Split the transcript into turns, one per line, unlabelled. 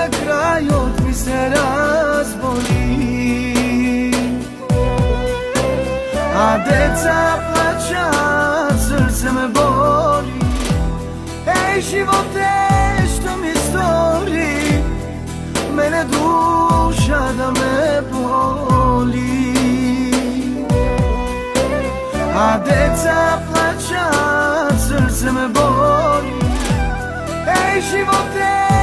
na kraju mi se razboli, a deca plaća, srce me boli. Ej živote, što mi stori, mene duša da me boli, a deca plaća, srce me boli. Ej živote,